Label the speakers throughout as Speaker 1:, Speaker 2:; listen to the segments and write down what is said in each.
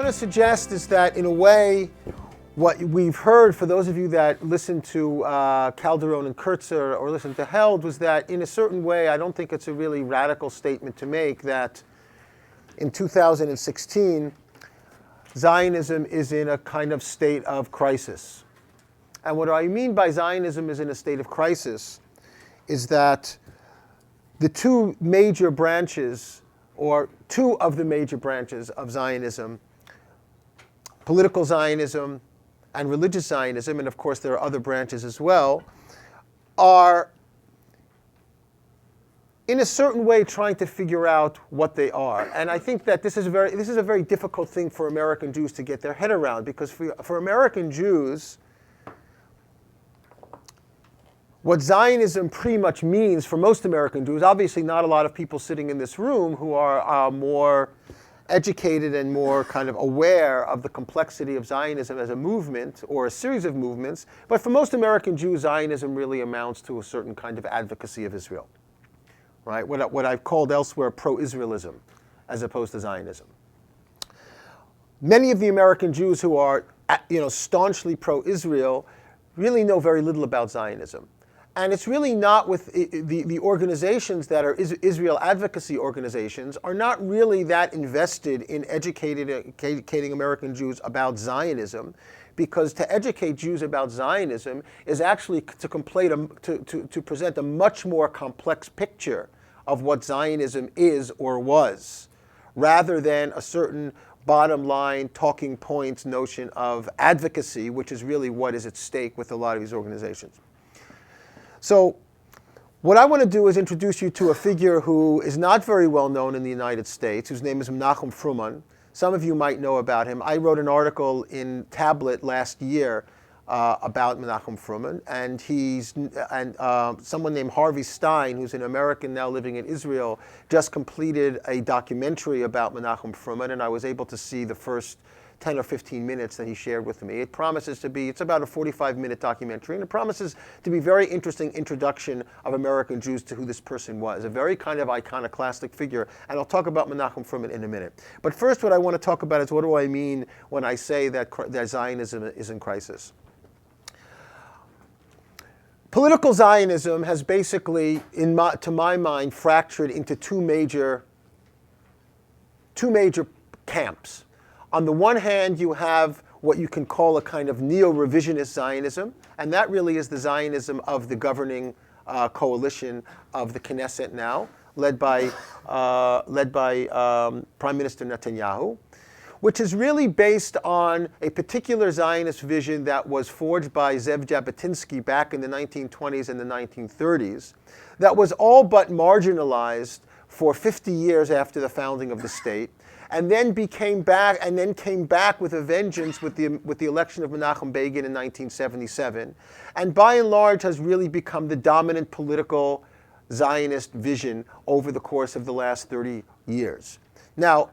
Speaker 1: want to suggest is that, in a way, what we've heard, for those of you that listen to Calderon and Kurtzer or listen to Held, was that, in a certain way, I don't think it's a really radical statement to make that in 2016, Zionism is in a kind of state of crisis. And what I mean by Zionism is in a state of crisis is that the two major branches, or two of the major branches of Zionism, political Zionism and religious Zionism, and of course there are other branches as well, are in a certain way trying to figure out what they are. And I think that this is a very difficult thing for American Jews to get their head around, because for American Jews, what Zionism pretty much means for most American Jews, obviously not a lot of people sitting in this room who are more educated and more kind of aware of the complexity of Zionism as a movement or a series of movements, but for most American Jews, Zionism really amounts to a certain kind of advocacy of Israel, right? What I've called elsewhere pro-Israelism, as opposed to Zionism. Many of the American Jews who are, staunchly pro-Israel really know very little about Zionism. And it's really not with the organizations that are Israel advocacy organizations are not really that invested in educating American Jews about Zionism, because to educate Jews about Zionism is actually to present a much more complex picture of what Zionism is or was, rather than a certain bottom line talking points notion of advocacy, which is really what is at stake with a lot of these organizations. So what I want to do is introduce you to a figure who is not very well known in the United States, whose name is Menachem Froman. Some of you might know about him. I wrote an article in Tablet last year about Menachem Froman, and someone named Harvey Stein, who's an American now living in Israel, just completed a documentary about Menachem Froman, and I was able to see the first 10 or 15 minutes that he shared with me. It's about a 45-minute documentary, and it promises to be a very interesting introduction of American Jews to who this person was, a very kind of iconoclastic figure, and I'll talk about Menachem Froman in a minute. But first, what I want to talk about is what do I mean when I say that Zionism is in crisis. Political Zionism has basically, to my mind, fractured into two major camps. On the one hand, you have what you can call a kind of neo-revisionist Zionism, and that really is the Zionism of the governing coalition of the Knesset now, led by Prime Minister Netanyahu, which is really based on a particular Zionist vision that was forged by Zev Jabotinsky back in the 1920s and the 1930s, that was all but marginalized for 50 years after the founding of the state, and then came back with a vengeance with the election of Menachem Begin in 1977, and by and large has really become the dominant political Zionist vision over the course of the last 30 years. Now,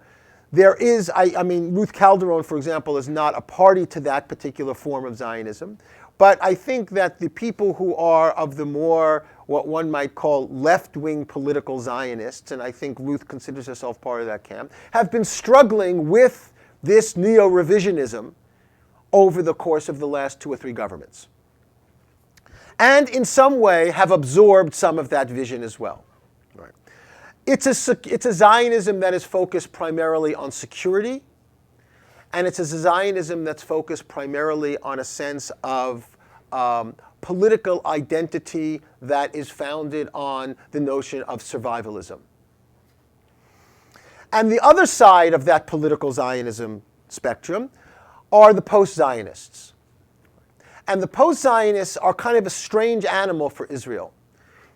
Speaker 1: there is, Ruth Calderon, for example, is not a party to that particular form of Zionism, but I think that the people who are of the more, what one might call left-wing political Zionists, and I think Ruth considers herself part of that camp, have been struggling with this neo-revisionism over the course of the last 2 or 3 governments. And in some way have absorbed some of that vision as well. Right. It's a Zionism that is focused primarily on security, and it's a Zionism that's focused primarily on a sense of political identity that is founded on the notion of survivalism. And the other side of that political Zionism spectrum are the post-Zionists. And the post-Zionists are kind of a strange animal for Israel,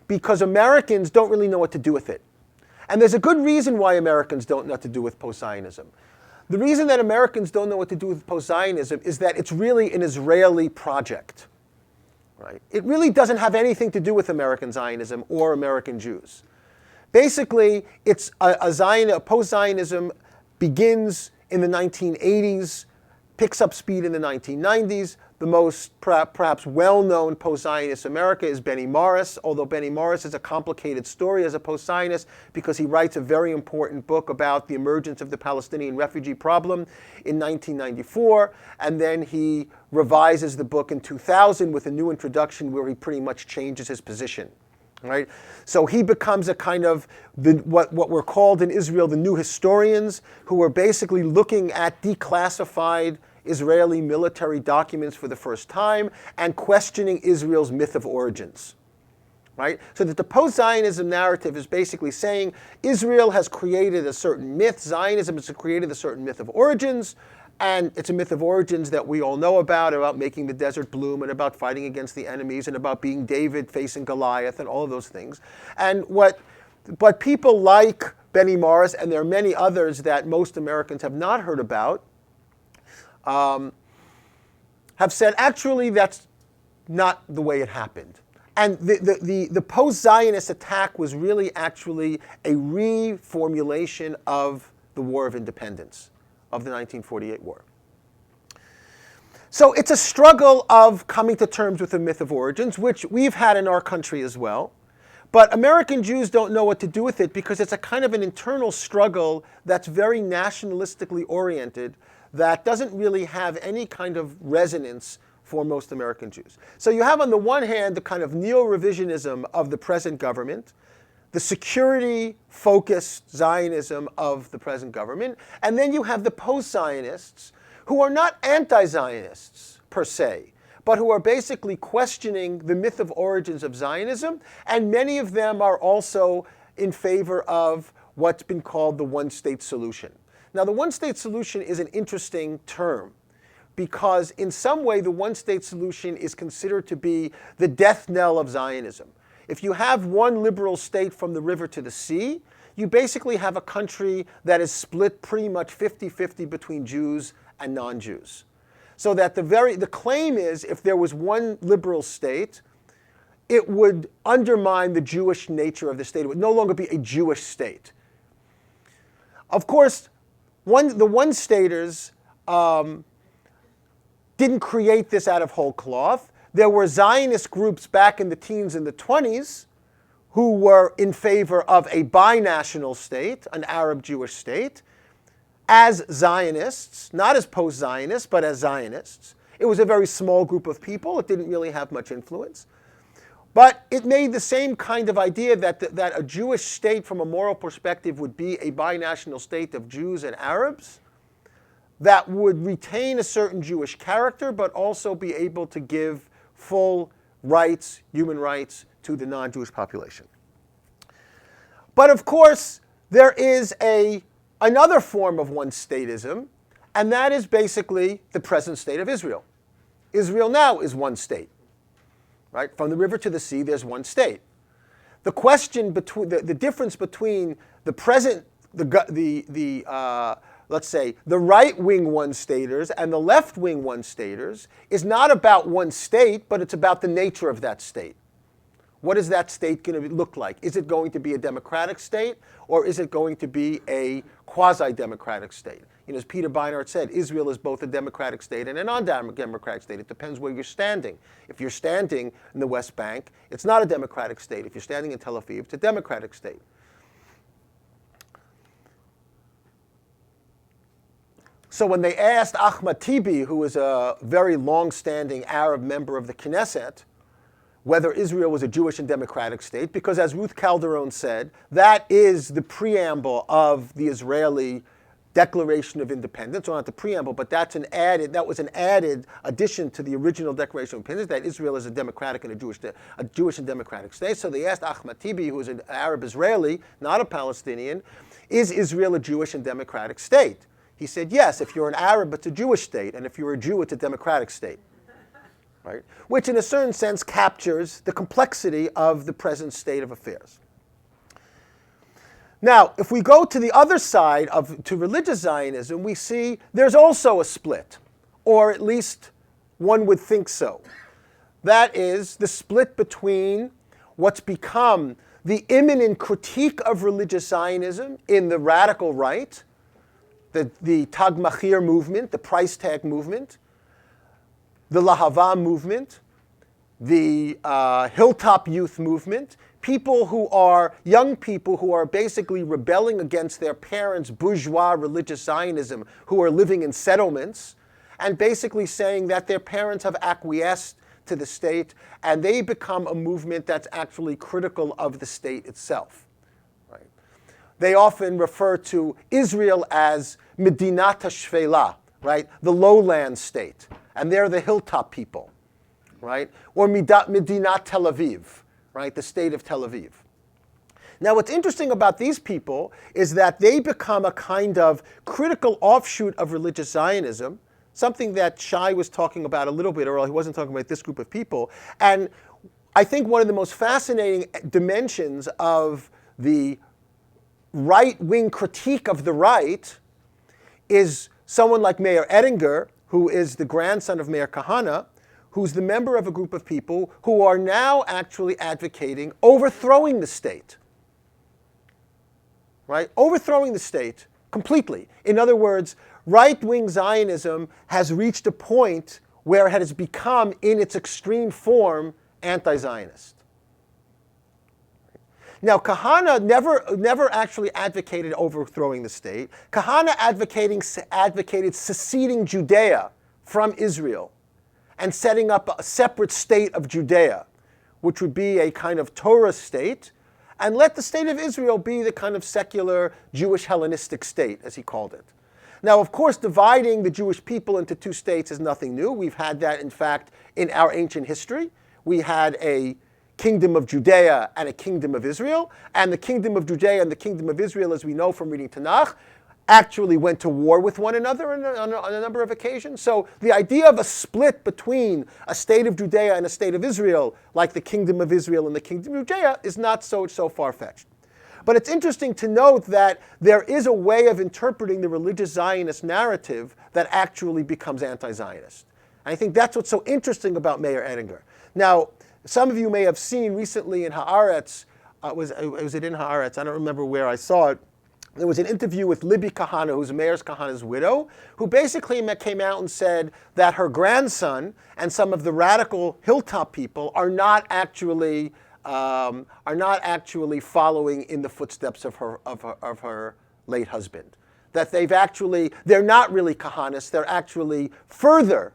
Speaker 1: because Americans don't really know what to do with it. And there's a good reason why Americans don't know what to do with post-Zionism. The reason that Americans don't know what to do with post-Zionism is that it's really an Israeli project. Right? It really doesn't have anything to do with American Zionism or American Jews. Basically, it's a post-Zionism begins in the 1980s picks up speed in the 1990s. The most perhaps well-known post-Zionist America is Benny Morris, although Benny Morris is a complicated story as a post-Zionist because he writes a very important book about the emergence of the Palestinian refugee problem in 1994, and then he revises the book in 2000 with a new introduction where he pretty much changes his position. Right? So he becomes a kind of what were called in Israel the new historians, who were basically looking at declassified Israeli military documents for the first time and questioning Israel's myth of origins. Right? So that the post-Zionism narrative is basically saying Israel has created a certain myth, Zionism has created a certain myth of origins, and it's a myth of origins that we all know about making the desert bloom and about fighting against the enemies and about being David facing Goliath and all of those things. And what people like Benny Morris, and there are many others that most Americans have not heard about, have said, actually, that's not the way it happened. And the post-Zionist attack was really actually a reformulation of the War of Independence, of the 1948 war. So it's a struggle of coming to terms with the myth of origins, which we've had in our country as well. But American Jews don't know what to do with it because it's a kind of an internal struggle that's very nationalistically oriented, that doesn't really have any kind of resonance for most American Jews. So you have on the one hand the kind of neo-revisionism of the present government, the security-focused Zionism of the present government, and then you have the post-Zionists who are not anti-Zionists per se, but who are basically questioning the myth of origins of Zionism, and many of them are also in favor of what's been called the one-state solution. Now, the one-state solution is an interesting term because in some way the one-state solution is considered to be the death knell of Zionism. If you have one liberal state from the river to the sea, you basically have a country that is split pretty much 50-50 between Jews and non-Jews. So that the claim is if there was one liberal state, it would undermine the Jewish nature of the state. It would no longer be a Jewish state. Of course, the one-staters didn't create this out of whole cloth. There were Zionist groups back in the teens and the 20s who were in favor of a binational state, an Arab-Jewish state, as Zionists, not as post-Zionists, but as Zionists. It was a very small group of people. It didn't really have much influence. But it made the same kind of idea that a Jewish state from a moral perspective would be a binational state of Jews and Arabs that would retain a certain Jewish character, but also be able to give full rights, human rights, to the non-Jewish population. But of course, there is another form of one-statism, and that is basically the present state of Israel. Israel now is one state. Right? From the river to the sea, there's one state. The question between the difference between the present, let's say, the right-wing one-staters and the left-wing one-staters is not about one state, but it's about the nature of that state. What is that state going to look like? Is it going to be a democratic state, or is it going to be a quasi-democratic state? As Peter Beinart said, Israel is both a democratic state and a non-democratic state. It depends where you're standing. If you're standing in the West Bank, it's not a democratic state. If you're standing in Tel Aviv, it's a democratic state. So when they asked Ahmad Tibi, who was a very long-standing Arab member of the Knesset, whether Israel was a Jewish and democratic state, because as Ruth Calderon said, that is the preamble of the Israeli Declaration of Independence, or not the preamble, but that was an added addition to the original Declaration of Independence, that Israel is a democratic and a Jewish and democratic state. So they asked Ahmad Tibi, who is an Arab Israeli, not a Palestinian, is Israel a Jewish and democratic state? He said, yes, if you're an Arab, it's a Jewish state, and if you're a Jew, it's a democratic state. Right? Which in a certain sense captures the complexity of the present state of affairs. Now, if we go to the other side, to religious Zionism, we see there's also a split, or at least one would think so. That is the split between what's become the imminent critique of religious Zionism in the radical right, the Tag Machir movement, the price tag movement, the Lahava movement, the Hilltop Youth movement, young people who are basically rebelling against their parents' bourgeois religious Zionism, who are living in settlements, and basically saying that their parents have acquiesced to the state, and they become a movement that's actually critical of the state itself. Right? They often refer to Israel as Medinat HaShvela, right? The lowland state, and they're the hilltop people, right? Or Medinat Tel Aviv, right? The state of Tel Aviv. Now, what's interesting about these people is that they become a kind of critical offshoot of religious Zionism, something that Shai was talking about a little bit earlier. He wasn't talking about this group of people. And I think one of the most fascinating dimensions of the right-wing critique of the right is someone like Meir Ettinger, who is the grandson of Meir Kahane, who's the member of a group of people who are now actually advocating overthrowing the state. Right? Overthrowing the state completely. In other words, right-wing Zionism has reached a point where it has become, in its extreme form, anti-Zionist. Now, Kahane never actually advocated overthrowing the state. Kahane advocated seceding Judea from Israel and setting up a separate state of Judea, which would be a kind of Torah state, and let the state of Israel be the kind of secular Jewish Hellenistic state, as he called it. Now, of course, dividing the Jewish people into two states is nothing new. We've had that, in fact, in our ancient history. We had a kingdom of Judea and a kingdom of Israel, and the kingdom of Judea and the kingdom of Israel, as we know from reading Tanakh, actually went to war with one another on a number of occasions. So the idea of a split between a state of Judea and a state of Israel, like the kingdom of Israel and the kingdom of Judea, is not so far-fetched. But it's interesting to note that there is a way of interpreting the religious Zionist narrative that actually becomes anti-Zionist. And I think that's what's so interesting about Meir Ettinger. Now, some of you may have seen recently in Haaretz, was it in Haaretz? I don't remember where I saw it. There was an interview with Libby Kahane, who's Meir Kahane's widow, who basically came out and said that her grandson and some of the radical hilltop people are not actually following in the footsteps of her late husband. That they're not really Kahanists, they're actually further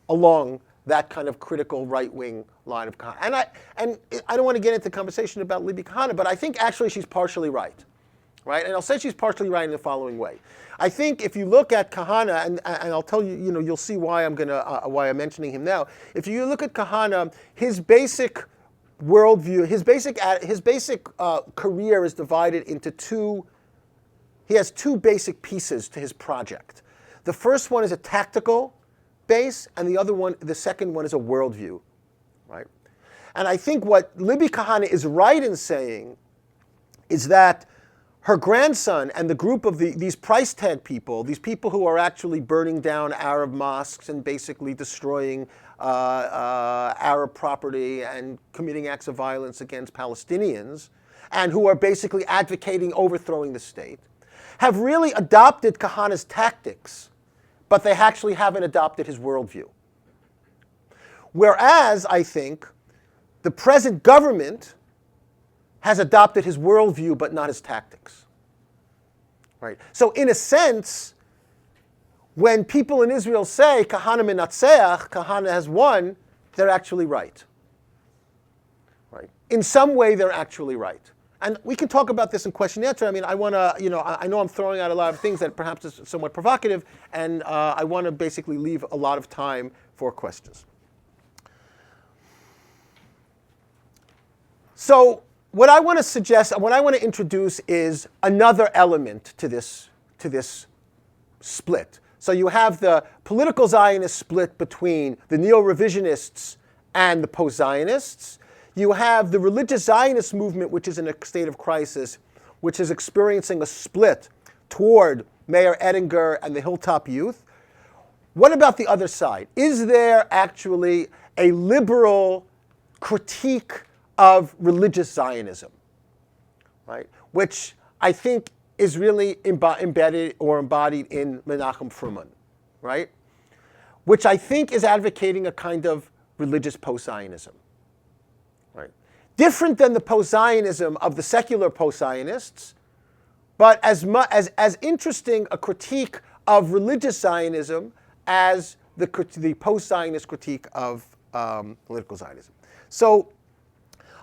Speaker 1: along that kind of critical right-wing line of Kahane. And I don't want to get into conversation about Libby Kahane, but I think actually she's partially right. Right? And I'll say she's partially right in the following way. I think if you look at Kahane, and I'll tell you, you'll see why why I'm mentioning him now. If you look at Kahane, his basic worldview, his basic career is divided into two. He has two basic pieces to his project. The first one is a tactical base, and the second one is a worldview. Right? And I think what Libby Kahane is right in saying is that her grandson and the group of these price tag people, these people who are actually burning down Arab mosques and basically destroying Arab property and committing acts of violence against Palestinians, and who are basically advocating overthrowing the state, have really adopted Kahane's tactics, but they actually haven't adopted his worldview. Whereas, I think, the present government has adopted his worldview, but not his tactics. Right? So in a sense, when people in Israel say, Kahane menatzeach, Kahane has won, they're actually right. Right? In some way, they're actually right. And we can talk about this in question and answer. I mean, I know I'm throwing out a lot of things that perhaps is somewhat provocative, and I want to basically leave a lot of time for questions. So, what I want to suggest, what I want to introduce is another element to this split. So you have the political Zionist split between the neo-revisionists and the post-Zionists. You have the religious Zionist movement, which is in a state of crisis, which is experiencing a split toward Meir Ettinger and the Hilltop Youth. What about the other side? Is there actually a liberal critique of religious Zionism, right? Which I think is really embedded or embodied in Menachem Froman, right? Which I think is advocating a kind of religious post-Zionism, right? Different than the post-Zionism of the secular post-Zionists, but as interesting a critique of religious Zionism as the post-Zionist critique of political Zionism. So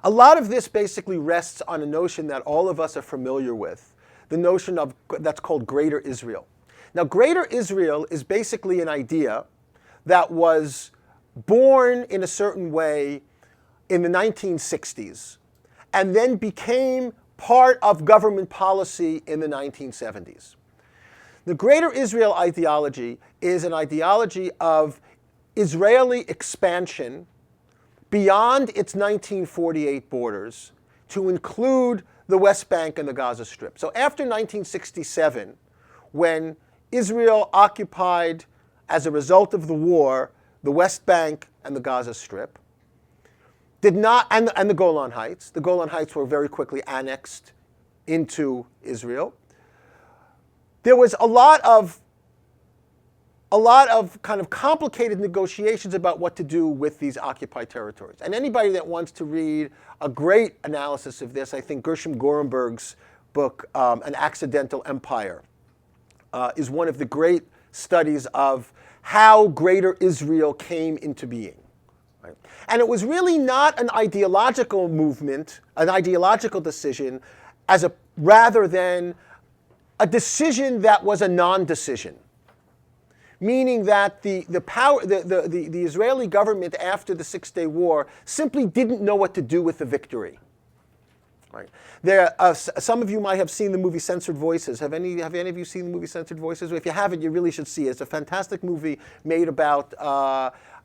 Speaker 1: a lot of this basically rests on a notion that all of us are familiar with, the notion of that's called Greater Israel. Now, Greater Israel is basically an idea that was born in a certain way in the 1960s and then became part of government policy in the 1970s. The Greater Israel ideology is an ideology of Israeli expansion beyond its 1948 borders to include the West Bank and the Gaza Strip. So after 1967, when Israel occupied, as a result of the war, the West Bank and the Gaza Strip, and the Golan Heights. The Golan Heights were very quickly annexed into Israel. There was a lot of kind of complicated negotiations about what to do with these occupied territories. And anybody that wants to read a great analysis of this, I think Gershom Gorenberg's book, An Accidental Empire, is one of the great studies of how Greater Israel came into being. Right? And it was really not an ideological movement, an ideological decision, rather than a decision that was a non-decision. Meaning that the Israeli government after the Six-Day War simply didn't know what to do with the victory. Right? Some of you might have seen the movie Censored Voices. Have any of you seen the movie Censored Voices? If you haven't, you really should see it. It's a fantastic movie made by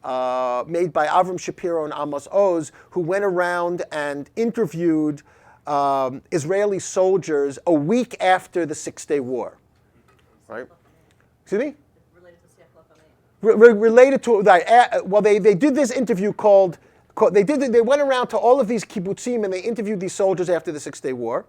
Speaker 1: Avram Shapiro and Amos Oz, who went around and interviewed Israeli soldiers a week after the Six-Day War. Right? Excuse me? Related to well, they did this interview they went around to all of these kibbutzim and they interviewed these soldiers after the Six-Day War,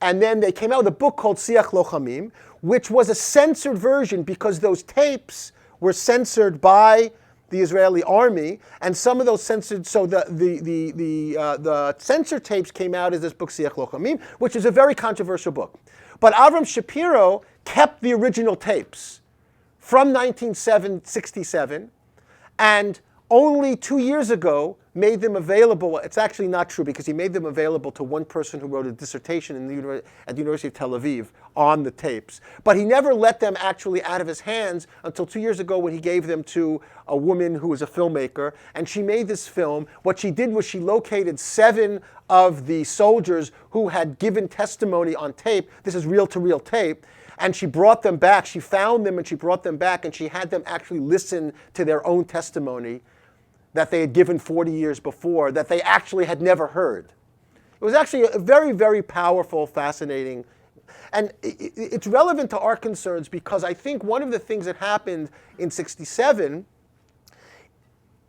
Speaker 1: and then they came out with a book called Siach Lochamim, which was a censored version because those tapes were censored by the Israeli army, and some of those censored. So the censored tapes came out as this book Siach Lochamim, which is a very controversial book. But Avram Shapiro kept the original tapes from 1967, and only 2 years ago made them available. It's actually not true because he made them available to one person who wrote a dissertation at the University of Tel Aviv on the tapes. But he never let them actually out of his hands until 2 years ago when he gave them to a woman who was a filmmaker, and she made this film. What she did was she located 7 of the soldiers who had given testimony on tape. This is reel-to-reel tape. And she brought them back. She found them and she brought them back, and she had them actually listen to their own testimony that they had given 40 years before, that they actually had never heard. It was actually a very, very powerful, fascinating, and it's relevant to our concerns because I think one of the things that happened in '67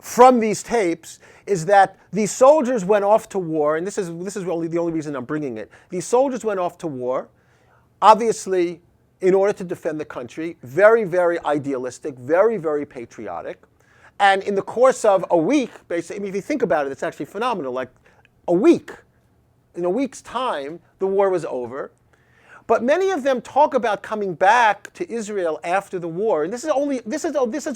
Speaker 1: from these tapes is that these soldiers went off to war, and this is really the only reason I'm bringing it. These soldiers went off to war, obviously in order to defend the country, very, very idealistic, very, very patriotic. And in the course of a week, basically, I mean, if you think about it, it's actually phenomenal. Like in a week's time, the war was over. But many of them talk about coming back to Israel after the war. And this is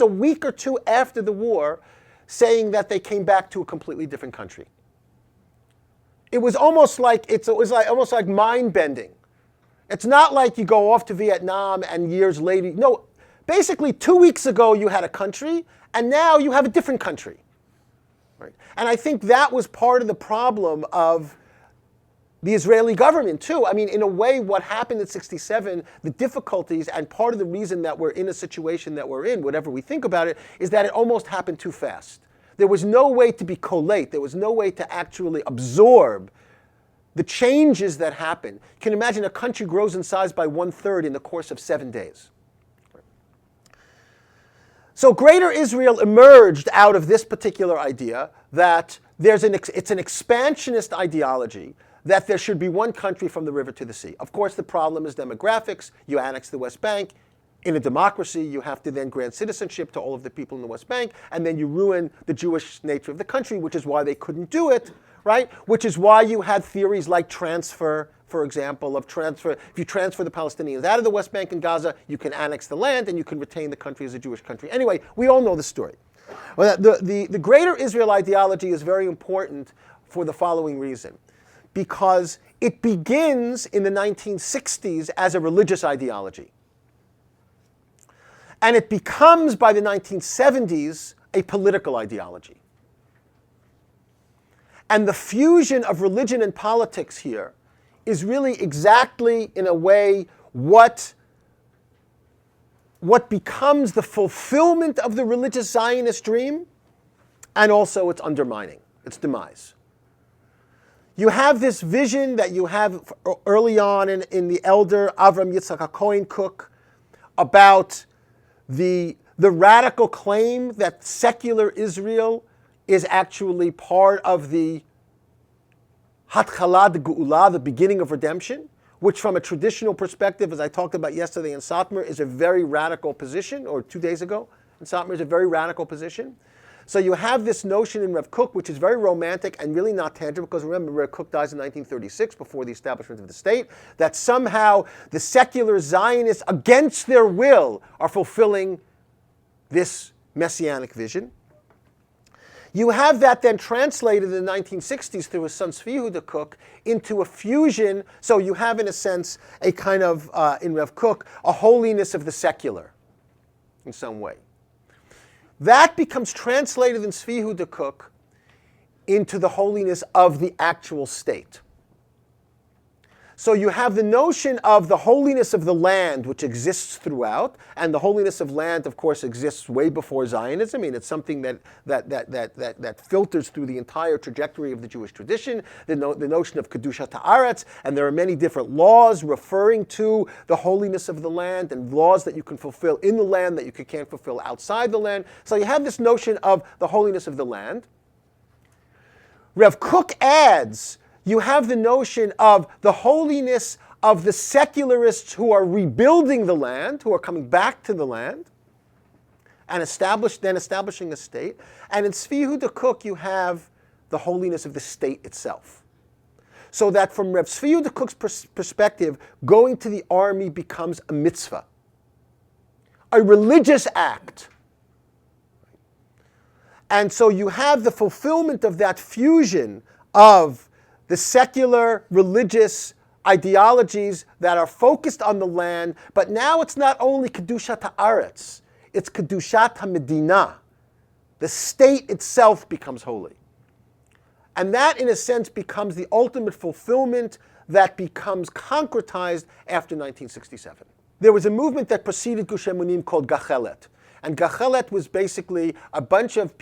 Speaker 1: a week or two after the war, saying that they came back to a completely different country. It was almost like almost like mind-bending. It's not like you go off to Vietnam and years later. No, basically 2 weeks ago you had a country, and now you have a different country. Right? And I think that was part of the problem of the Israeli government too. I mean, in a way, what happened in '67, the difficulties, and part of the reason that we're in a situation that we're in, whatever we think about it, is that it almost happened too fast. There was no way to be collate. There was no way to actually absorb the changes that happen. You can imagine a country grows in size by 1/3 in the course of 7 days. So Greater Israel emerged out of this particular idea that it's an expansionist ideology that there should be one country from the river to the sea. Of course, the problem is demographics. You annex the West Bank. In a democracy, you have to then grant citizenship to all of the people in the West Bank, and then you ruin the Jewish nature of the country, which is why they couldn't do it, right? Which is why you had theories like transfer, for example, of transfer. If you transfer the Palestinians out of the West Bank and Gaza, you can annex the land and you can retain the country as a Jewish country. Anyway, we all know the story. Well, the greater Israel ideology is very important for the following reason. Because it begins in the 1960s as a religious ideology. And it becomes, by the 1970s, a political ideology. And the fusion of religion and politics here is really exactly, in a way, what becomes the fulfillment of the religious Zionist dream, and also its undermining, its demise. You have this vision that you have early on in the elder Avram Yitzchak HaKohen Kook about the radical claim that secular Israel is actually part of the Hatchala de Geula, the beginning of redemption, which from a traditional perspective, as I talked about yesterday in Satmar, is a very radical position, or 2 days ago in Satmar, is a very radical position. So you have this notion in Rav Kook, which is very romantic and really not tangible, because remember, Rav Kook dies in 1936, before the establishment of the state, that somehow the secular Zionists, against their will, are fulfilling this messianic vision. You have that then translated in the 1960s through his son Tzvi Yehuda Kook into a fusion. So you have, in a sense, a kind of, in Rav Kook, a holiness of the secular in some way. That becomes translated in Tzvi Yehuda Kook into the holiness of the actual state. So you have the notion of the holiness of the land, which exists throughout, and the holiness of land, of course, exists way before Zionism. I mean, it's something that filters through the entire trajectory of the Jewish tradition, the notion of Kedushat Haaretz, and there are many different laws referring to the holiness of the land, and laws that you can fulfill in the land that you can't fulfill outside the land. So you have this notion of the holiness of the land. Rav Kook adds, you have the notion of the holiness of the secularists who are rebuilding the land, who are coming back to the land, and establishing a state. And in Tzvi Yehuda Kook, you have the holiness of the state itself. So that from Rav Tzvi Yehuda Kook's perspective, going to the army becomes a mitzvah, a religious act. And so you have the fulfillment of that fusion of the secular religious ideologies that are focused on the land, but now it's not only Kedushat Haaretz, it's Kedushat HaMedina. The state itself becomes holy. And that, in a sense, becomes the ultimate fulfillment that becomes concretized after 1967. There was a movement that preceded Gush Emunim called Gachelet. And Gachelet was basically a bunch of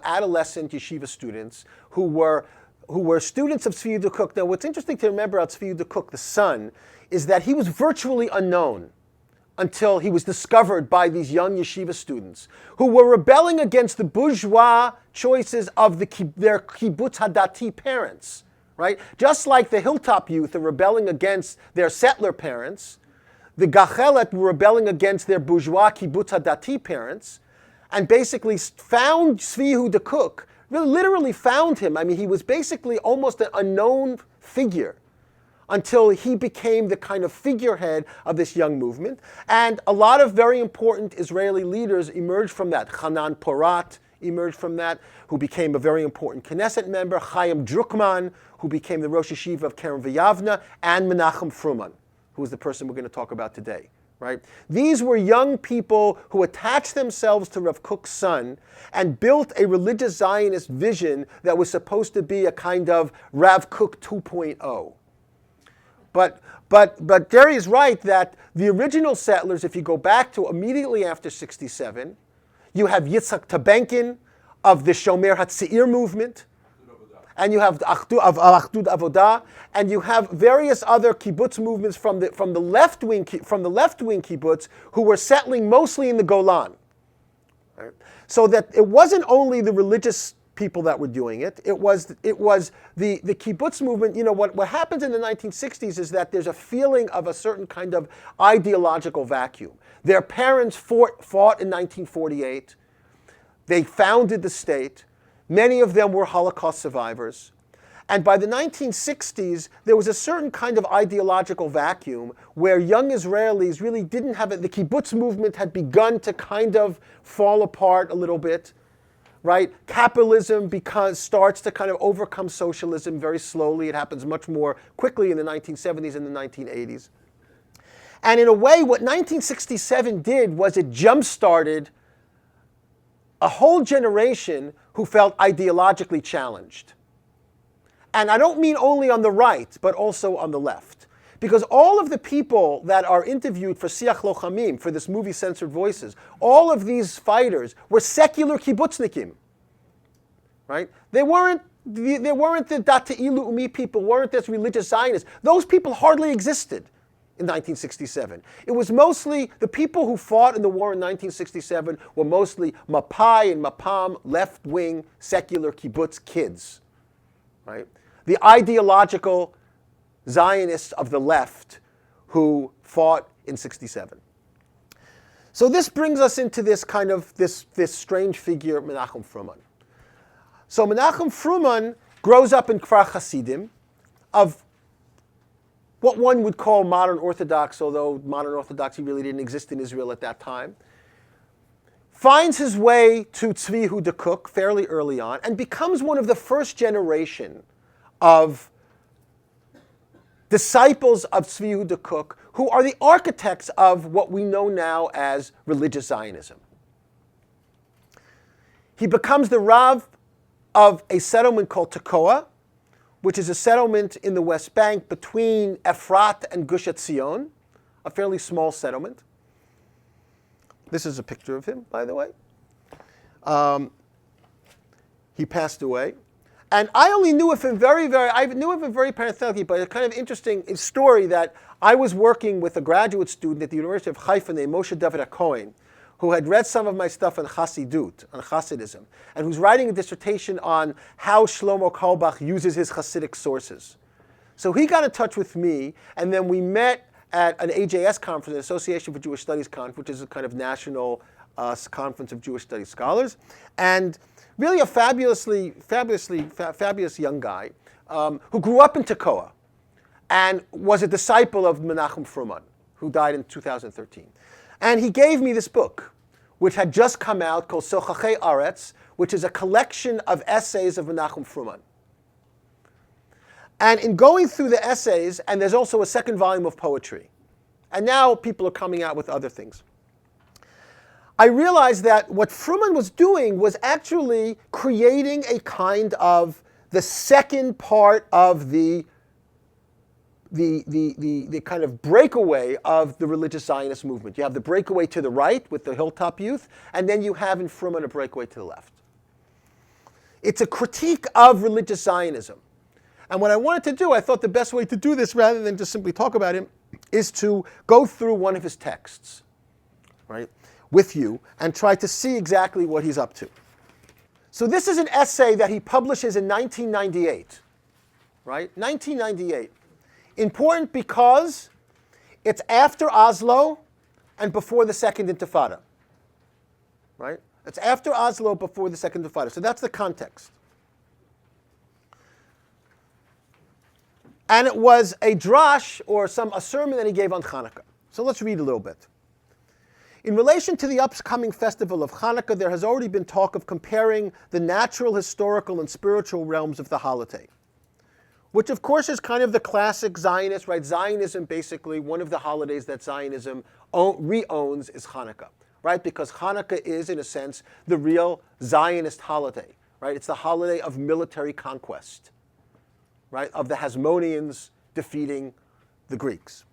Speaker 1: adolescent yeshiva students who were students of Tzvi Yehuda Kook. Now, what's interesting to remember about Tzvi Yehuda Kook, the son, is that he was virtually unknown until he was discovered by these young yeshiva students who were rebelling against the bourgeois choices of their kibbutz hadati parents, right? Just like the hilltop youth are rebelling against their settler parents, the Gachelet were rebelling against their bourgeois kibbutz hadati parents, and basically found Tzvi Yehuda Kook, really literally found him. I mean, he was basically almost an unknown figure until he became the kind of figurehead of this young movement. And a lot of very important Israeli leaders emerged from that. Hanan Porat emerged from that, who became a very important Knesset member. Chaim Druckmann, who became the Rosh Yeshiva of Kerem V'Yavna, and Menachem Froman, who is the person we're going to talk about today. Right? These were young people who attached themselves to Rav Kook's son and built a religious Zionist vision that was supposed to be a kind of Rav Kook 2.0. But Jerry is right that the original settlers, if you go back to immediately after 67, you have Yitzhak Tabenkin of the Shomer HaTzeir movement, and you have Achdut Avodah, and you have various other kibbutz movements from the left wing kibbutz who were settling mostly in the Golan. Right? So that it wasn't only the religious people that were doing it. It was the kibbutz movement. You know, what happens in the 1960s is that there's a feeling of a certain kind of ideological vacuum. Their parents fought in 1948. They founded the state. Many of them were Holocaust survivors. And by the 1960s, there was a certain kind of ideological vacuum where young Israelis really didn't have it. The kibbutz movement had begun to kind of fall apart a little bit, right? Capitalism starts to kind of overcome socialism very slowly. It happens much more quickly in the 1970s and the 1980s. And in a way, what 1967 did was it jump-started a whole generation who felt ideologically challenged. And I don't mean only on the right, but also on the left. Because all of the people that are interviewed for Siach Lochamim, for this movie Censored Voices, all of these fighters were secular kibbutznikim. Right? They weren't the Dateilu Umi people, weren't this religious Zionists. Those people hardly existed in 1967. It was mostly, the people who fought in the war in 1967 were mostly Mapai and Mapam, left-wing, secular kibbutz kids. Right? The ideological Zionists of the left who fought in 67. So this brings us into this kind of, this strange figure, Menachem Froman. So Menachem Froman grows up in Kfar Hasidim of what one would call modern Orthodox, although modern Orthodoxy really didn't exist in Israel at that time. Finds his way to Tzvi Yehuda Kook fairly early on and becomes one of the first generation of disciples of Tzvi Yehuda Kook who are the architects of what we know now as religious Zionism. He becomes the Rav of a settlement called Tekoa, which is a settlement in the West Bank between Efrat and Gush Etzion, a fairly small settlement. This is a picture of him, by the way. He passed away. And I only knew of him I knew of him very parenthetically, but a kind of interesting story that I was working with a graduate student at the University of Haifa named Moshe David HaKohen, who had read some of my stuff on Chassidut, on Hasidism, and who's writing a dissertation on how Shlomo Carlebach uses his Hasidic sources. So he got in touch with me, and then we met at an AJS conference, an Association for Jewish Studies conference, which is a kind of national conference of Jewish studies scholars, and really a fabulous young guy who grew up in Tekoa and was a disciple of Menachem Froman, who died in 2013. And he gave me this book, which had just come out, called Sochachei Aretz, which is a collection of essays of Menachem Froman. And in going through the essays, and there's also a second volume of poetry, and now people are coming out with other things, I realized that what Froman was doing was actually creating a kind of the second part of the kind of breakaway of the religious Zionist movement. You have the breakaway to the right with the Hilltop Youth, and then you have in Froman a breakaway to the left. It's a critique of religious Zionism. And what I wanted to do, I thought the best way to do this, rather than just simply talk about him, is to go through one of his texts, right, with you, and try to see exactly what he's up to. So this is an essay that he publishes in 1998, right? 1998. Important because it's after Oslo and before the Second Intifada, right? It's after Oslo, before the Second Intifada. So that's the context. And it was a drash, or a sermon that he gave on Hanukkah. So let's read a little bit. In relation to the upcoming festival of Hanukkah, there has already been talk of comparing the natural, historical, and spiritual realms of the holiday, which of course is kind of the classic Zionist, right? Zionism, basically, one of the holidays that Zionism re-owns is Hanukkah, right? Because Hanukkah is, in a sense, the real Zionist holiday, right? It's the holiday of military conquest, right? Of the Hasmoneans defeating the Greeks.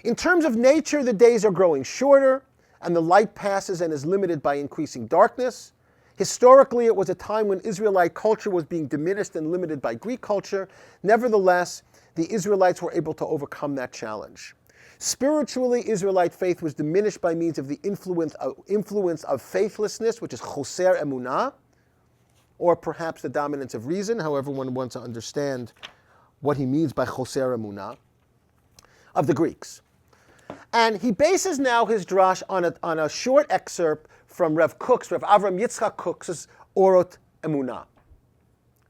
Speaker 1: In terms of nature, the days are growing shorter, and the light passes and is limited by increasing darkness. Historically, it was a time when Israelite culture was being diminished and limited by Greek culture. Nevertheless, the Israelites were able to overcome that challenge. Spiritually, Israelite faith was diminished by means of the influence of faithlessness, which is choser emunah, or perhaps the dominance of reason, however one wants to understand what he means by choser emunah, of the Greeks. And he bases now his drash on a short excerpt from Rav Avram Yitzchak Kook's Orot Emunah,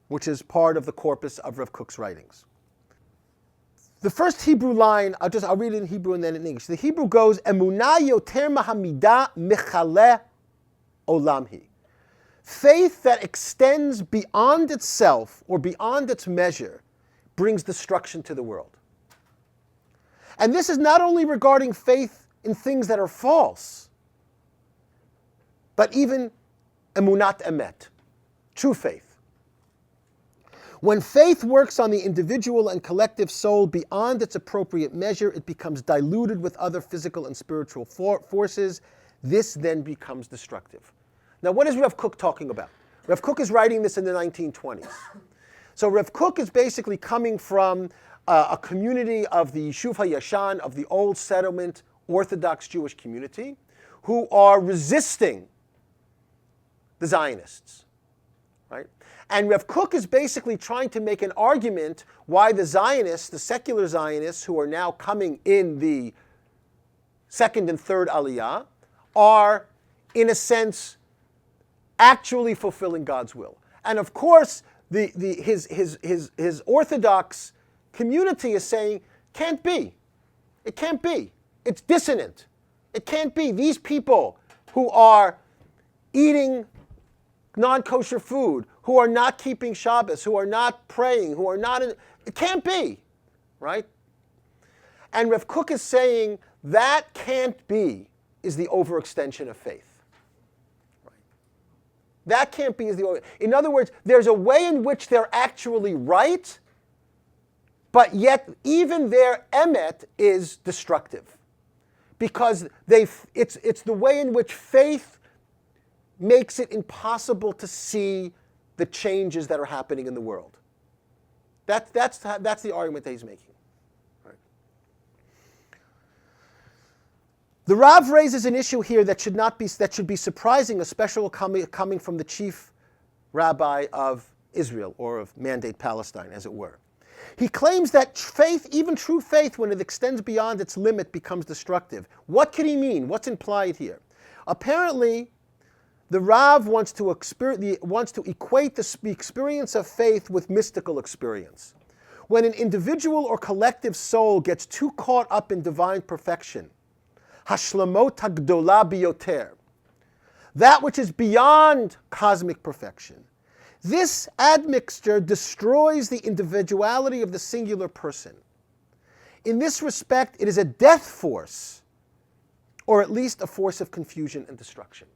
Speaker 1: which is part of the corpus of Rav Kook's writings. The first Hebrew line, I'll read it in Hebrew and then in English. The Hebrew goes, Emunah yoter mahamida michaleh olamhi. Faith that extends beyond itself or beyond its measure brings destruction to the world. And this is not only regarding faith in things that are false, but even emunat emet, true faith. When faith works on the individual and collective soul beyond its appropriate measure, it becomes diluted with other physical and spiritual forces. This then becomes destructive. Now, what is Rav Kook talking about? Rav Kook is writing this in the 1920s. So Rav Kook is basically coming from a community of the Yishuv HaYashan, of the old settlement Orthodox Jewish community, who are resisting the Zionists, right? And Rav Kook is basically trying to make an argument why the Zionists, the secular Zionists, who are now coming in the second and third Aliyah, are, in a sense, actually fulfilling God's will. And of course, his Orthodox community is saying, can't be. It can't be. It's dissonant. It can't be. These people who are eating non-kosher food, who are not keeping Shabbos, who are not praying, who are not in... It can't be, right? And Rav Kook is saying that can't be is the overextension of faith. Right? That can't be is the over... In other words, there's a way in which they're actually right, but yet even their emet is destructive. Because it's the way in which faith makes it impossible to see the changes that are happening in the world. That's the argument that he's making. Right. The Rav raises an issue here that should be surprising, especially coming from the chief rabbi of Israel, or of Mandate Palestine, as it were. He claims that faith, even true faith, when it extends beyond its limit, becomes destructive. What could he mean? What's implied here? Apparently, the Rav wants to equate the experience of faith with mystical experience. When an individual or collective soul gets too caught up in divine perfection, hashlamot hagdola biyoter, that which is beyond cosmic perfection, this admixture destroys the individuality of the singular person. In this respect, it is a death force, or at least a force of confusion and destruction.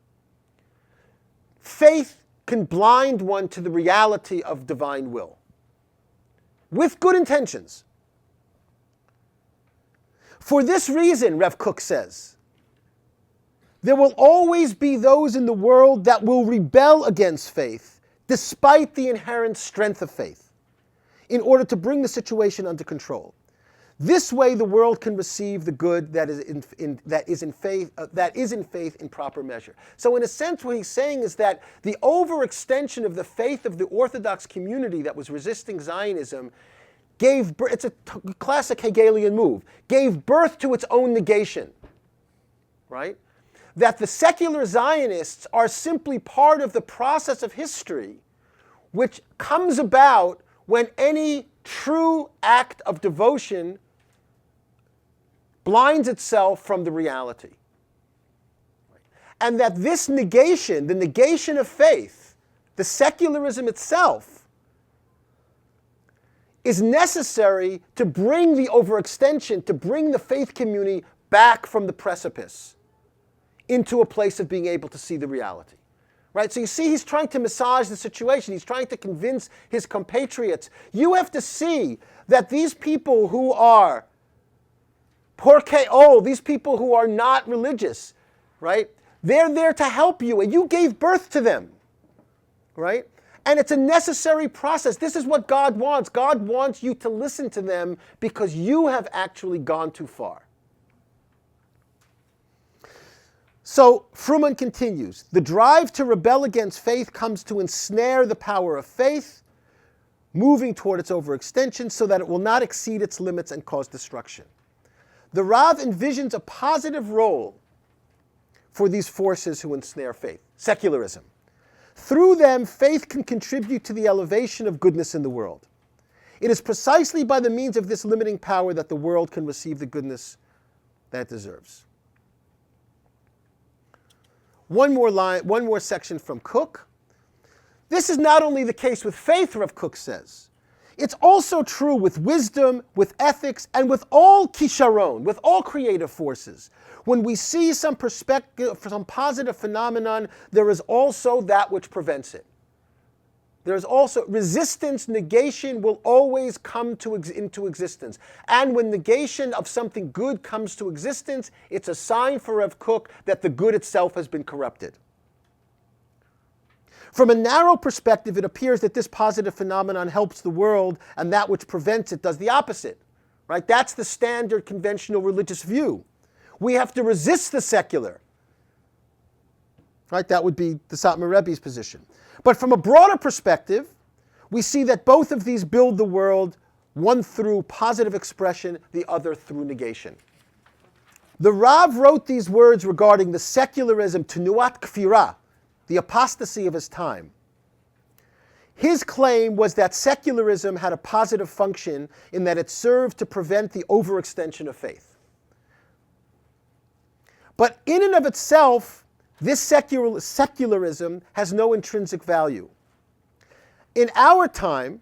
Speaker 1: Faith can blind one to the reality of divine will, with good intentions. For this reason, Rav Kook says, there will always be those in the world that will rebel against faith, despite the inherent strength of faith, in order to bring the situation under control. This way, the world can receive the good that is in faith in proper measure. So, in a sense, what he's saying is that the overextension of the faith of the Orthodox community that was resisting Zionism gave birth. It's a classic Hegelian move. Gave birth to its own negation. Right? That the secular Zionists are simply part of the process of history, which comes about when any true act of devotion blinds itself from the reality. And that this negation, the negation of faith, the secularism itself, is necessary to bring the overextension, to bring the faith community back from the precipice into a place of being able to see the reality. Right? So you see, he's trying to massage the situation. He's trying to convince his compatriots. You have to see that these people who are porkeol, these people who are not religious, right? They're there to help you, and you gave birth to them, right? And it's a necessary process. This is what God wants. God wants you to listen to them because you have actually gone too far. So Froman continues, the drive to rebel against faith comes to ensnare the power of faith, moving toward its overextension so that it will not exceed its limits and cause destruction. The Rav envisions a positive role for these forces who ensnare faith, secularism. Through them, faith can contribute to the elevation of goodness in the world. It is precisely by the means of this limiting power that the world can receive the goodness that it deserves. One more section from Kook. This is not only the case with faith, Rav Kook says. It's also true with wisdom, with ethics, and with all kisharon, with all creative forces. When we see some perspective, some positive phenomenon, there is also that which prevents it. There is also resistance, negation will always come into existence. And when negation of something good comes to existence, it's a sign for Rav Kook that the good itself has been corrupted. From a narrow perspective, it appears that this positive phenomenon helps the world, and that which prevents it does the opposite. Right? That's the standard conventional religious view. We have to resist the secular. Right? That would be the Satmar Rebbe's position. But from a broader perspective, we see that both of these build the world, one through positive expression, the other through negation. The Rav wrote these words regarding the secularism, Tenuat Kfirah, the apostasy of his time. His claim was that secularism had a positive function in that it served to prevent the overextension of faith. But in and of itself, this secularism has no intrinsic value. In our time,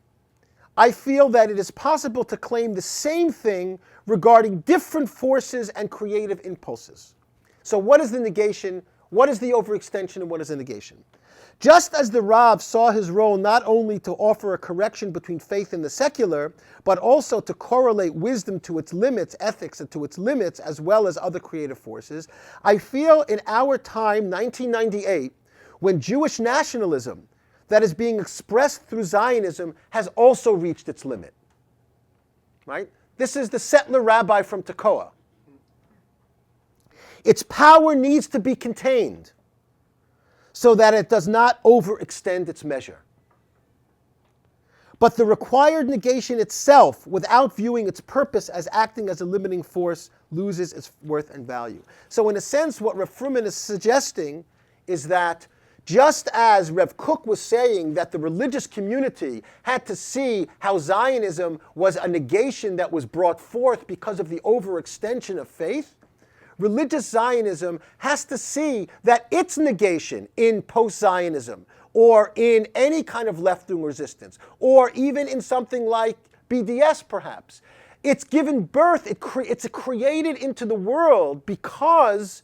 Speaker 1: I feel that it is possible to claim the same thing regarding different forces and creative impulses. So what is the negation? What is the overextension and what is the negation? Just as the Rav saw his role not only to offer a correction between faith and the secular, but also to correlate wisdom to its limits, ethics to its limits, as well as other creative forces, I feel in our time, 1998, when Jewish nationalism that is being expressed through Zionism has also reached its limit. Right? This is the settler rabbi from Tekoa. Its power needs to be contained so that it does not overextend its measure. But the required negation itself, without viewing its purpose as acting as a limiting force, loses its worth and value. So in a sense, what Rav Froman is suggesting is that just as Rav Kook was saying that the religious community had to see how Zionism was a negation that was brought forth because of the overextension of faith, religious Zionism has to see that its negation in Post-Zionism or in any kind of left-wing resistance or even in something like BDS perhaps, it's given birth, it's created into the world because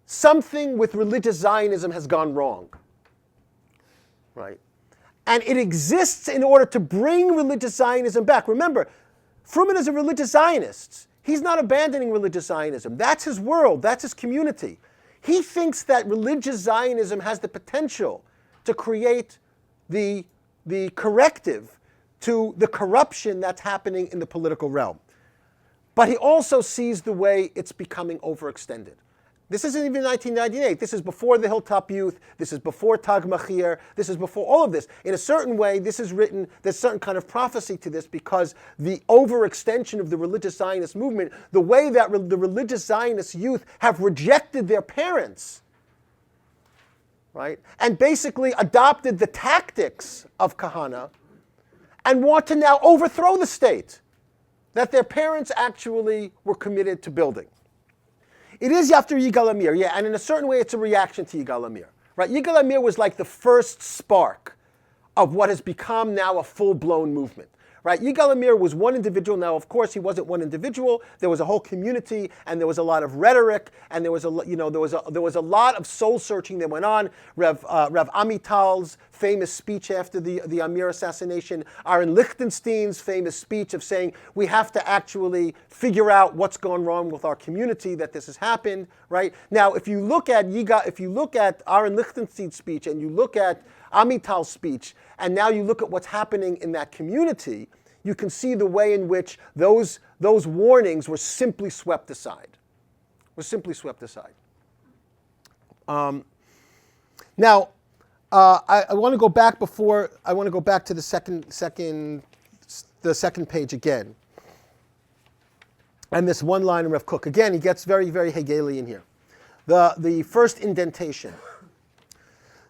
Speaker 1: something with religious Zionism has gone wrong. Right? And it exists in order to bring religious Zionism back. Remember, Froman is a religious Zionist. He's not abandoning religious Zionism. That's his world. That's his community. He thinks that religious Zionism has the potential to create the corrective to the corruption that's happening in the political realm. But he also sees the way it's becoming overextended. This isn't even 1998. This is before the Hilltop Youth. This is before Tag Machir. This is before all of this. In a certain way, this is written, there's certain kind of prophecy to this because the overextension of the religious Zionist movement, the way that the religious Zionist youth have rejected their parents, right, and basically adopted the tactics of Kahana and want to now overthrow the state that their parents actually were committed to building. It is after Yigal Amir, yeah, and in a certain way it's a reaction to Yigal Amir. Right? Yigal Amir was like the first spark of what has become now a full-blown movement. Right? Yigal Amir was one individual. Now, of course, he wasn't one individual. There was a whole community, and there was a lot of rhetoric, and there was a lot of soul searching that went on. Rev Amital's famous speech after the Amir assassination, Aaron Lichtenstein's famous speech of saying we have to actually figure out what's gone wrong with our community that this has happened. Right? Now, if you look at Aaron Lichtenstein's speech and you look at Amital's speech, and now you look at what's happening in that community, you can see the way in which those warnings were simply swept aside. Now, I want to go back to the second page again. And this one line in Rav Kook. Again, he gets very, very Hegelian here. The first indentation.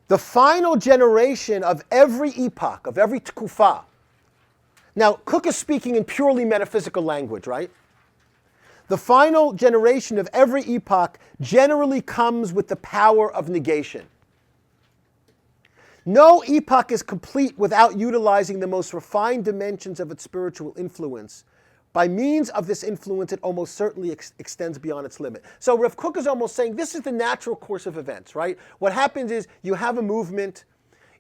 Speaker 1: The final generation of every epoch, of every tkufa. Now, Kook is speaking in purely metaphysical language, right? The final generation of every epoch generally comes with the power of negation. No epoch is complete without utilizing the most refined dimensions of its spiritual influence. By means of this influence, it almost certainly extends beyond its limit. So Rav Kook is almost saying this is the natural course of events, right? What happens is you have a movement,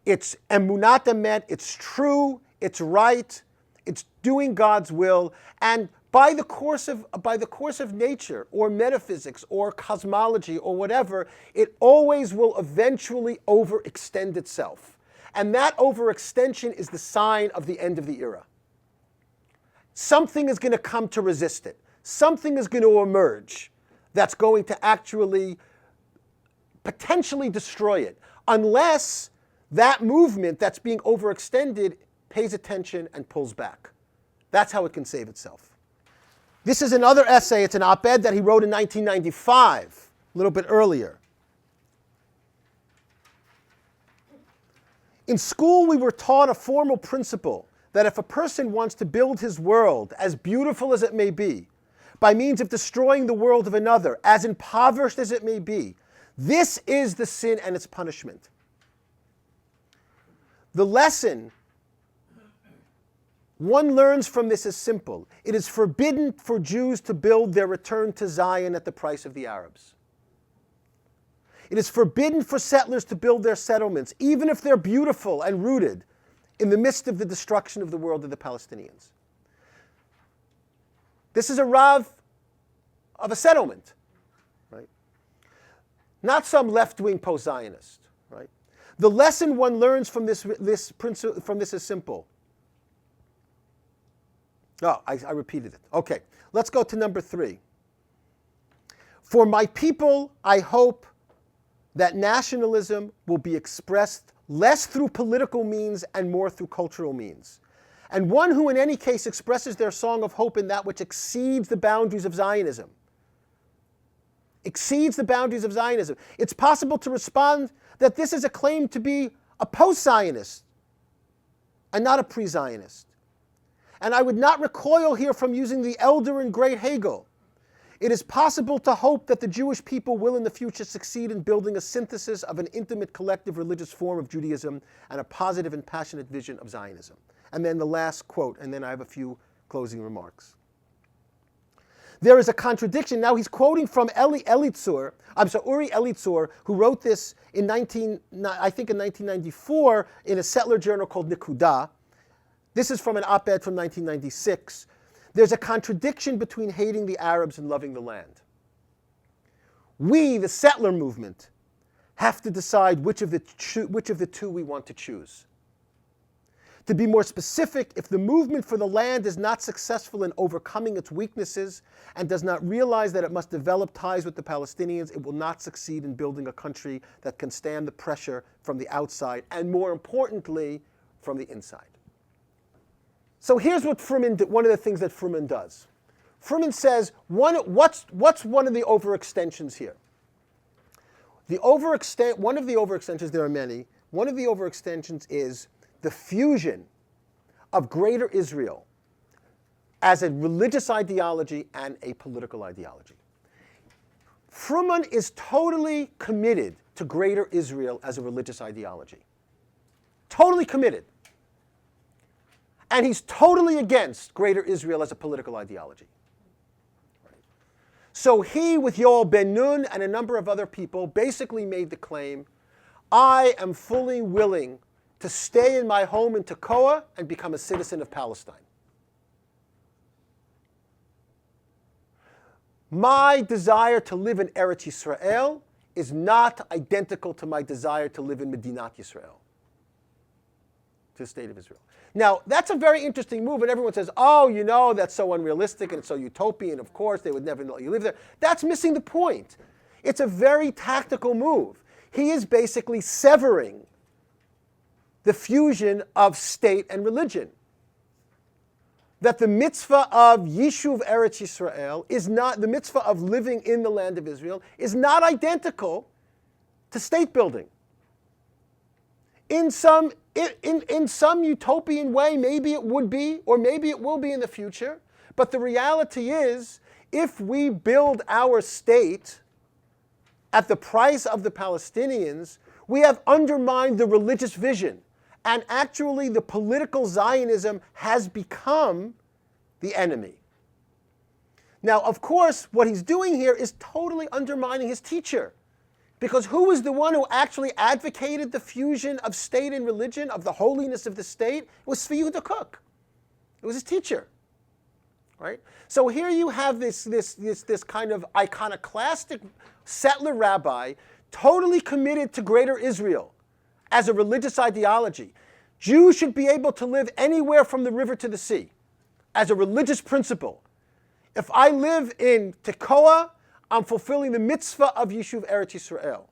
Speaker 1: it's emunat emet, it's true, it's right, it's doing God's will, and by the course of nature or metaphysics or cosmology or whatever, it always will eventually overextend itself. And that overextension is the sign of the end of the era. Something is going to come to resist it. Something is going to emerge that's going to actually potentially destroy it, unless that movement that's being overextended pays attention and pulls back. That's how it can save itself. This is another essay. It's an op-ed that he wrote in 1995, a little bit earlier. In school, we were taught a formal principle that if a person wants to build his world, as beautiful as it may be, by means of destroying the world of another, as impoverished as it may be, this is the sin and its punishment. The lesson one learns from this is simple. It is forbidden for Jews to build their return to Zion at the price of the Arabs. It is forbidden for settlers to build their settlements, even if they're beautiful and rooted, in the midst of the destruction of the world of the Palestinians. This is a Rav of a settlement, right? Not some left-wing post-Zionist, right? The lesson one learns from this is simple. Oh, I repeated it. Okay, let's go to number 3. For my people, I hope that nationalism will be expressed less through political means and more through cultural means. And one who in any case expresses their song of hope in that which exceeds the boundaries of Zionism. Exceeds the boundaries of Zionism. It's possible to respond that this is a claim to be a post-Zionist and not a pre-Zionist. And I would not recoil here from using the elder and great Hegel. It is possible to hope that the Jewish people will in the future succeed in building a synthesis of an intimate collective religious form of Judaism and a positive and passionate vision of Zionism. And then the last quote, and then I have a few closing remarks. There is a contradiction. Now he's quoting from Uri Elitzur, who wrote this in 1994 in a settler journal called Nikuda. This is from an op-ed from 1996. There's a contradiction between hating the Arabs and loving the land. We, the settler movement, have to decide which of the two we want to choose. To be more specific, if the movement for the land is not successful in overcoming its weaknesses and does not realize that it must develop ties with the Palestinians, it will not succeed in building a country that can stand the pressure from the outside and, more importantly, from the inside. So here's what one of the things that Froman does. Froman says, what's one of the overextensions here? One of the overextensions, there are many, one of the overextensions is the fusion of Greater Israel as a religious ideology and a political ideology. Froman is totally committed to Greater Israel as a religious ideology. Totally committed. And he's totally against Greater Israel as a political ideology. Right. So he, with Yoel Ben Nun and a number of other people, basically made the claim, I am fully willing to stay in my home in Tekoa and become a citizen of Palestine. My desire to live in Eretz Yisrael is not identical to my desire to live in Medinat Yisrael, to the state of Israel. Now, that's a very interesting move, and everyone says, oh, you know, that's so unrealistic and it's so utopian, of course, they would never let you live there. That's missing the point. It's a very tactical move. he is basically severing the fusion of state and religion. That the mitzvah of Yishuv Eretz Yisrael is not, the mitzvah of living in the land of Israel is not identical to state building. In some utopian way, maybe it would be, or maybe it will be in the future, but the reality is, if we build our state at the price of the Palestinians, we have undermined the religious vision. And actually, the political Zionism has become the enemy. Now, of course, what he's doing here is totally undermining his teacher. Because who was the one who actually advocated the fusion of state and religion, of the holiness of the state? It was Tzvi Yehuda Kook. It was his teacher. Right? So here you have this kind of iconoclastic settler rabbi, totally committed to Greater Israel as a religious ideology. Jews should be able to live anywhere from the river to the sea as a religious principle. If I live in Tekoa, I'm fulfilling the mitzvah of Yishuv Eretz Yisrael.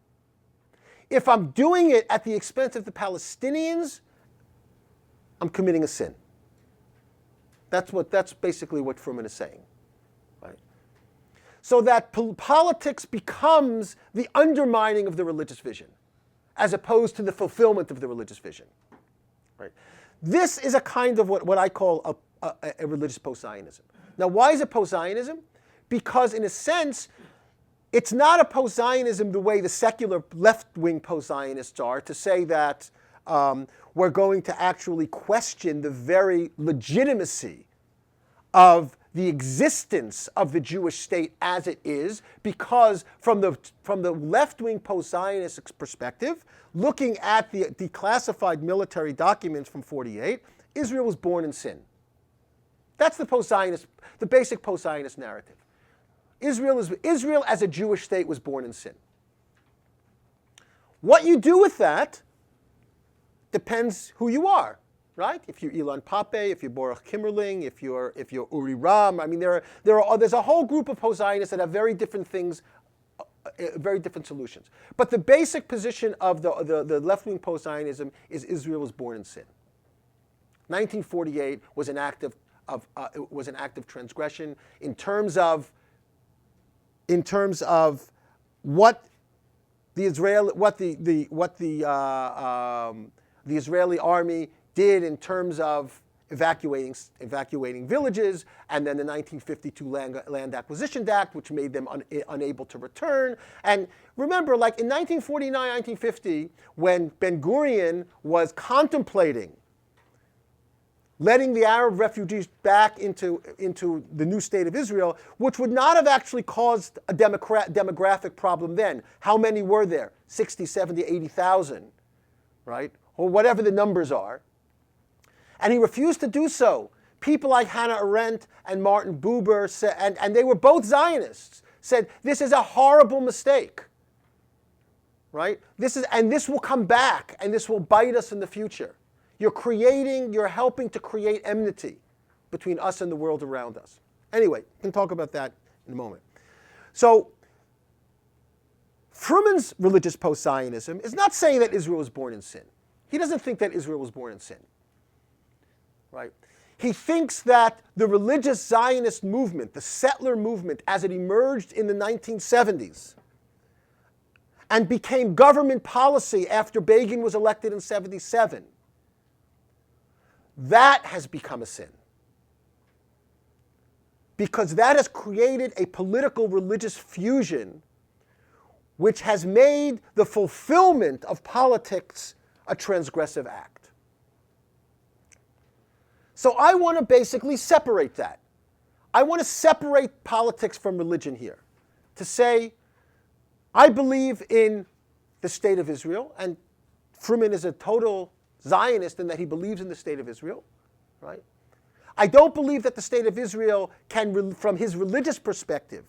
Speaker 1: If I'm doing it at the expense of the Palestinians, I'm committing a sin. That's basically what Froman is saying. Right? So that politics becomes the undermining of the religious vision, as opposed to the fulfillment of the religious vision. Right? This is a kind of what I call a religious post-Zionism. Now, why is it post-Zionism? Because in a sense, it's not a post-Zionism the way the secular left-wing post-Zionists are, to say that we're going to actually question the very legitimacy of the existence of the Jewish state as it is, because from the left-wing post-Zionist perspective, looking at the declassified military documents from 48, Israel was born in sin. That's the basic post-Zionist narrative. Israel as a Jewish state was born in sin. What you do with that depends who you are, right? If you're Ilan Pape, if you're Baruch Kimmerling, if you're Uri Ram, I mean there's a whole group of post-Zionists that have very different things, very different solutions. But the basic position of the left-wing post-Zionism is Israel was born in sin. 1948 was an act of transgression in terms of what the Israeli army did in terms of evacuating villages, and then the 1952 Land Acquisition Act, which made them unable to return. And remember, like in 1949, 1950, when Ben-Gurion was contemplating letting the Arab refugees back into the new state of Israel, which would not have actually caused a demographic problem then. How many were there? 60, 70, 80,000, right? Or whatever the numbers are. And he refused to do so. People like Hannah Arendt and Martin Buber said, and they were both Zionists, said this is a horrible mistake, right? This will come back, and this will bite us in the future. You're helping to create enmity between us and the world around us. Anyway, we can talk about that in a moment. So, Froman's religious post-Zionism is not saying that Israel was born in sin. He doesn't think that Israel was born in sin. Right? He thinks that the religious Zionist movement, the settler movement, as it emerged in the 1970s and became government policy after Begin was elected in 1977, that has become a sin. Because that has created a political religious fusion which has made the fulfillment of politics a transgressive act. So I want to basically separate that. I want to separate politics from religion here. To say, I believe in the state of Israel, and Froman is a total Zionist in that he believes in the state of Israel, right? I don't believe that the state of Israel can, from his religious perspective,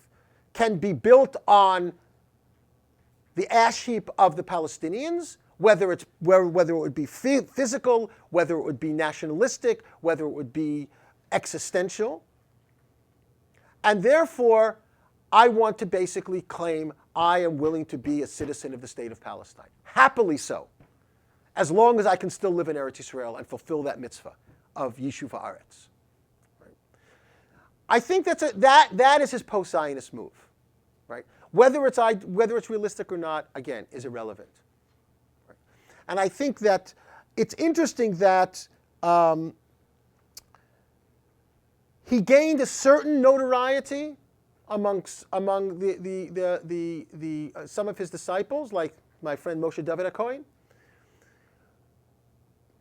Speaker 1: can be built on the ash heap of the Palestinians, whether it would be physical, whether it would be nationalistic, whether it would be existential. And therefore, I want to basically claim I am willing to be a citizen of the state of Palestine. Happily so, as long as I can still live in Eretz Yisrael and fulfill that mitzvah of Yishuv Haaretz. Right? I think that is his post-Zionist move. Right? Whether it's realistic or not, again, is irrelevant. Right? And I think that it's interesting that he gained a certain notoriety among some of his disciples, like my friend Moshe David HaKohen.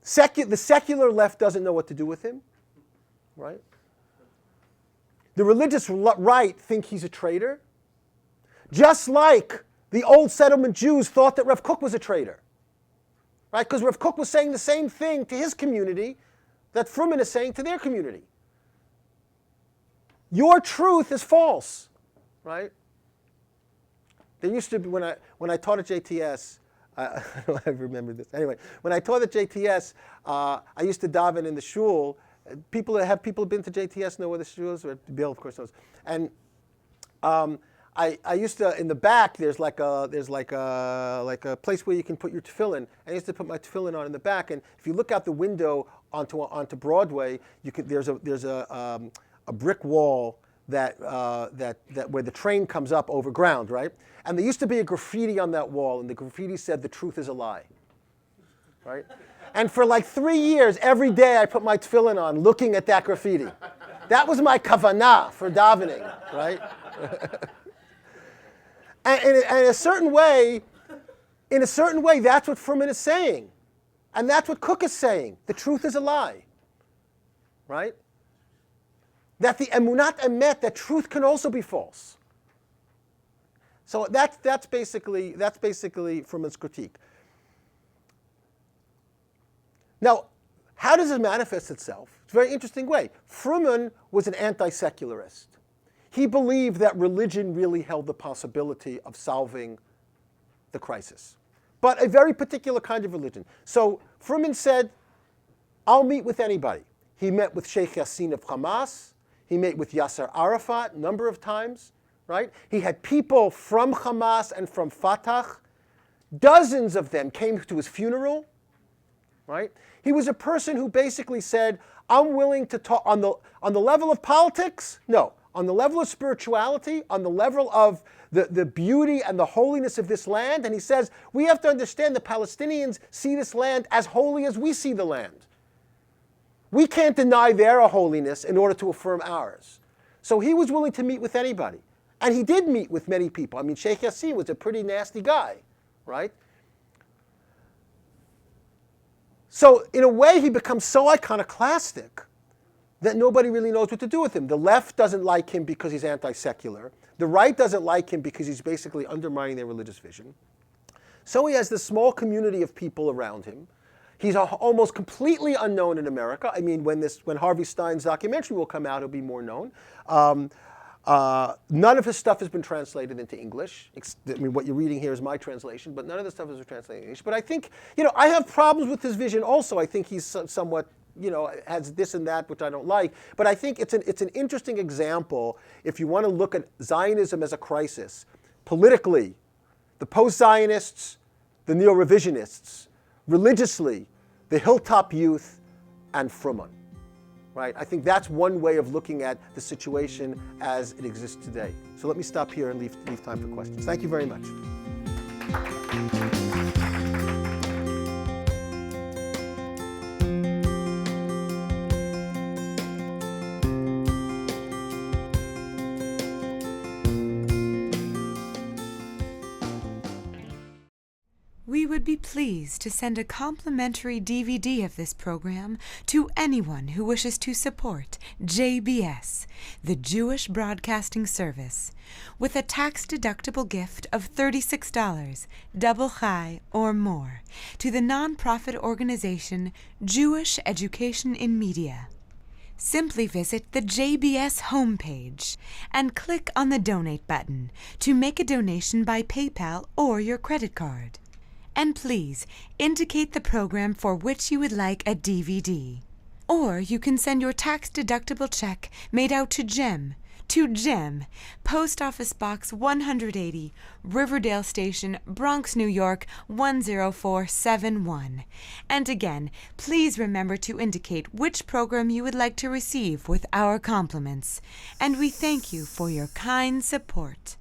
Speaker 1: The secular left doesn't know what to do with him, right? The religious right think he's a traitor, just like the old settlement Jews thought that Rav Kook was a traitor, right? Because Rav Kook was saying the same thing to his community that Froman is saying to their community. Your truth is false, right? There used to be, when I taught at JTS, I remember this. Anyway, when I taught at JTS, I used to daven in the shul. People been to JTS know where the shul is? Or Bill, of course, knows. And I used to, in the back, there's like a place where you can put your tefillin. I used to put my tefillin on in the back, and if you look out the window onto Broadway, there's a brick wall that where the train comes up over ground, right? And there used to be a graffiti on that wall, and the graffiti said, "The truth is a lie," right? And for like 3 years, every day I put my tefillin on, looking at that graffiti. That was my kavanah for davening, right? And in a certain way, that's what Froman is saying, and that's what Kook is saying. The truth is a lie, right? That the emunat emet, that truth can also be false. So that's basically Froman's critique. Now, how does it manifest itself? It's a very interesting way. Froman was an anti-secularist. He believed that religion really held the possibility of solving the crisis, but a very particular kind of religion. So Froman said, I'll meet with anybody. He met with Sheikh Yassin of Hamas. He met with Yasser Arafat a number of times, right? He had people from Hamas and from Fatah. Dozens of them came to his funeral, right? He was a person who basically said, I'm willing to talk on the level of politics, no. On the level of spirituality, on the level of the beauty and the holiness of this land. And he says, we have to understand the Palestinians see this land as holy as we see the land. We can't deny their holiness in order to affirm ours. So he was willing to meet with anybody. And he did meet with many people. I mean, Sheikh Yassin was a pretty nasty guy, right? So in a way, he becomes so iconoclastic that nobody really knows what to do with him. The left doesn't like him because he's anti-secular. The right doesn't like him because he's basically undermining their religious vision. So he has this small community of people around him. He's almost completely unknown in America. I mean, when Harvey Stein's documentary will come out, he'll be more known. None of his stuff has been translated into English. I mean, what you're reading here is my translation, but none of the stuff is translated in English. But I think, I have problems with his vision also. I think he's somewhat, has this and that, which I don't like. But I think it's an interesting example if you want to look at Zionism as a crisis. Politically, the post-Zionists, the neo-revisionists. Religiously, the hilltop youth, and Froman. Right? I think that's one way of looking at the situation as it exists today. So let me stop here and leave time for questions. Thank you very much.
Speaker 2: We would be pleased to send a complimentary DVD of this program to anyone who wishes to support JBS, the Jewish Broadcasting Service, with a tax-deductible gift of $36, double chai or more, to the nonprofit organization Jewish Education in Media. Simply visit the JBS homepage and click on the Donate button to make a donation by PayPal or your credit card. And please indicate the program for which you would like a DVD. Or you can send your tax-deductible check made out to JEM, To Jim, Post Office Box 180, Riverdale Station, Bronx, New York 10471. And again, please remember to indicate which program you would like to receive with our compliments. And we thank you for your kind support.